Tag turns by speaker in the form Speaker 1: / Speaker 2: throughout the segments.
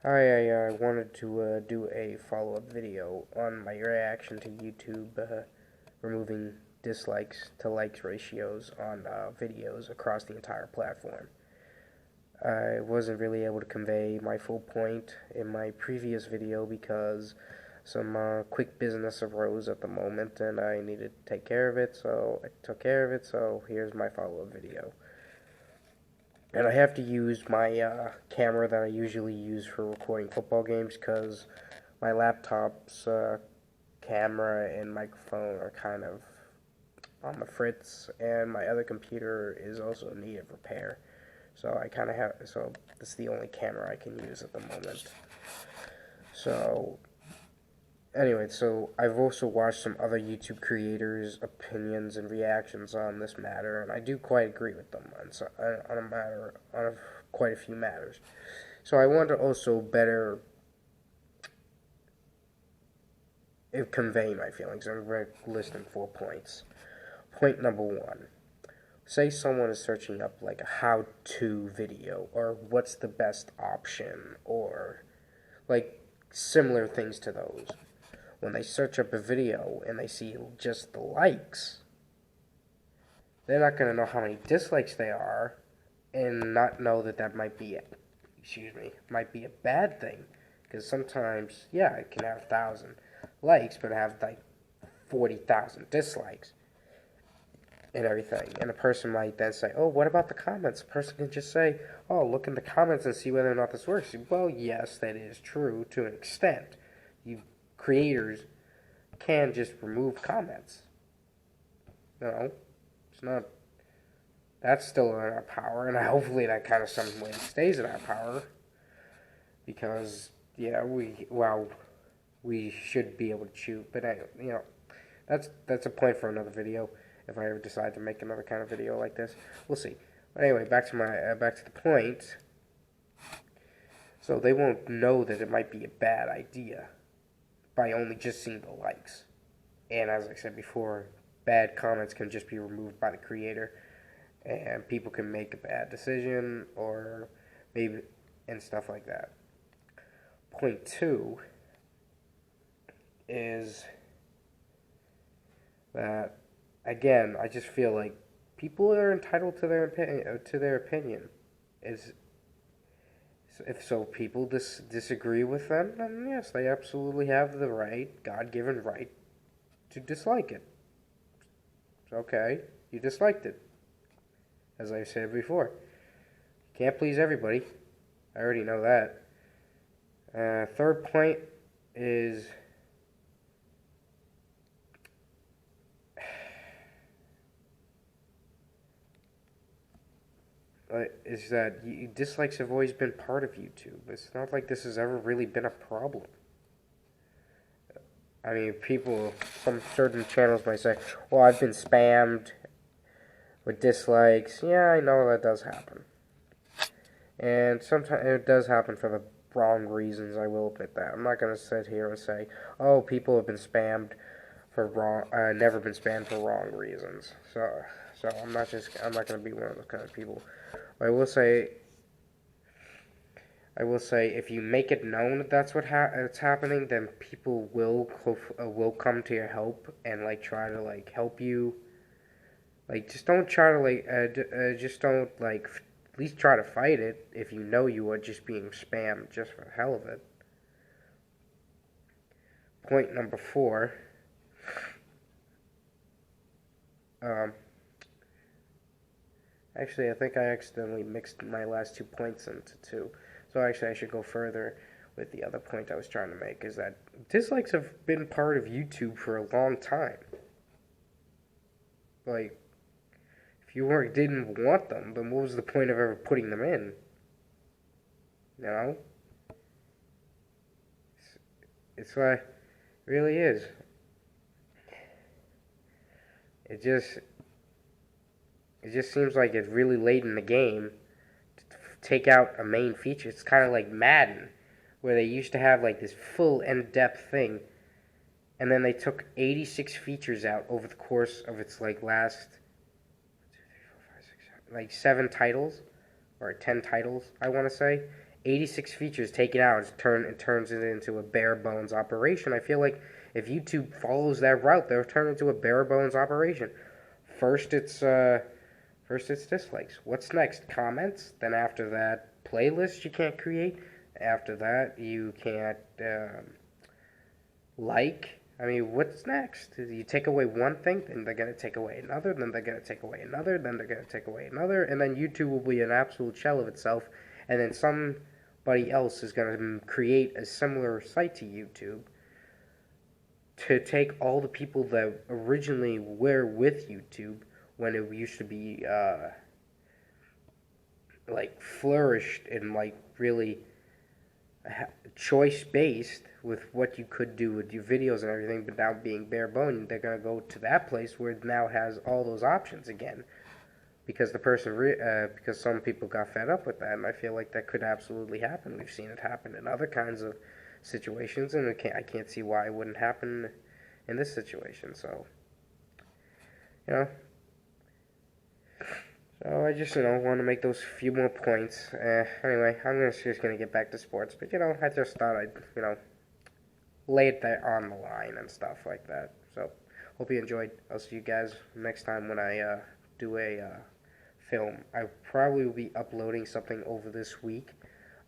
Speaker 1: Hi, I wanted to do a follow-up video on my reaction to YouTube removing dislikes to likes ratios on videos across the entire platform. I wasn't really able to convey my full point in my previous video because some quick business arose at the moment and I needed to take care of it, so I took care of it, so here's my follow-up video. And I have to use my camera that I usually use for recording football games because my laptop's camera and microphone are kind of on the fritz, and my other computer is also in need of repair. So so this is the only camera I can use at the moment. So anyway, so I've also watched some other YouTube creators' opinions and reactions on this matter, and I do quite agree with them on quite a few matters. So I want to also better convey my feelings. I'm going to list in 4 points. Point number 1. Say someone is searching up like a how-to video, or what's the best option, or like similar things to those. When they search up a video and they see just the likes, they're not going to know how many dislikes there are and not know that might be a bad thing. Because sometimes, yeah, it can have 1,000 likes, but have like 40,000 dislikes and everything. And a person might then say, oh, what about the comments? A person can just say, oh, look in the comments and see whether or not this works. Well, yes, that is true to an extent. Creators can just remove comments. It's not. That's still in our power, and hopefully that kind of some way stays in our power. Because we should be able to choose. But that's a point for another video. If I ever decide to make another kind of video like this, we'll see. But anyway, back to the point. So they won't know that it might be a bad idea by only just seeing the likes. And as I said before, bad comments can just be removed by the creator, and people can make a bad decision or maybe and stuff like that. Point 2 is that, again, I just feel like people are entitled to their opinion. If people disagree with them, then yes, they absolutely have the right, God-given right, to dislike it. Okay, you disliked it. As I said before, you can't please everybody. I already know that. Third point is that dislikes have always been part of YouTube. It's not like this has ever really been a problem. I mean, people from certain channels might say, well, I've been spammed with dislikes. Yeah, I know that does happen. And sometimes it does happen for the wrong reasons, I will admit that. I'm not going to sit here and say, oh, people have been spammed never been spammed for wrong reasons. So I'm not going to be one of those kind of people. I will say, if you make it known that that's it's happening, then people will come to your help and try to help you. Just don't try to just don't at least try to fight it if you know you are just being spammed just for the hell of it. Point number 4. Actually, I think I accidentally mixed my last 2 points into 2. So actually, I should go further with the other point I was trying to make, is that dislikes have been part of YouTube for a long time. If you didn't want them, then what was the point of ever putting them in? It's like, it really is. It just seems like it's really late in the game to take out a main feature. It's kind of like Madden, where they used to have this full in-depth thing, and then they took 86 features out over the course of its last 7 titles or 10 titles, I want to say. 86 features taken out, it turns it into a bare bones operation. I feel like if YouTube follows that route, they'll turn it into a bare bones operation. First it's dislikes. What's next? Comments. Then after that, playlists you can't create. After that, you can't like. I mean, what's next? You take away one thing, then they're going to take away another, then they're going to take away another, then they're going to take away another, and then YouTube will be an absolute shell of itself, and then somebody else is going to create a similar site to YouTube to take all the people that originally were with YouTube when it used to be, like, flourished and, like, really choice-based with what you could do with your videos and everything, but now being bare bone, they're going to go to that place where it now has all those options again, because because some people got fed up with that, and I feel like that could absolutely happen. We've seen it happen in other kinds of situations, and I can't see why it wouldn't happen in this situation. So, you know, so I just, want to make those few more points. Anyway, I'm just going to get back to sports, but, I just thought I'd, lay it there on the line and stuff like that. So, hope you enjoyed. I'll see you guys next time when I do a film. I probably will be uploading something over this week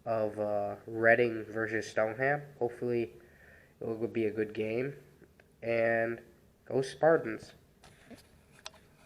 Speaker 1: of Reading versus Stoneham. Hopefully, it will be a good game. And go Spartans.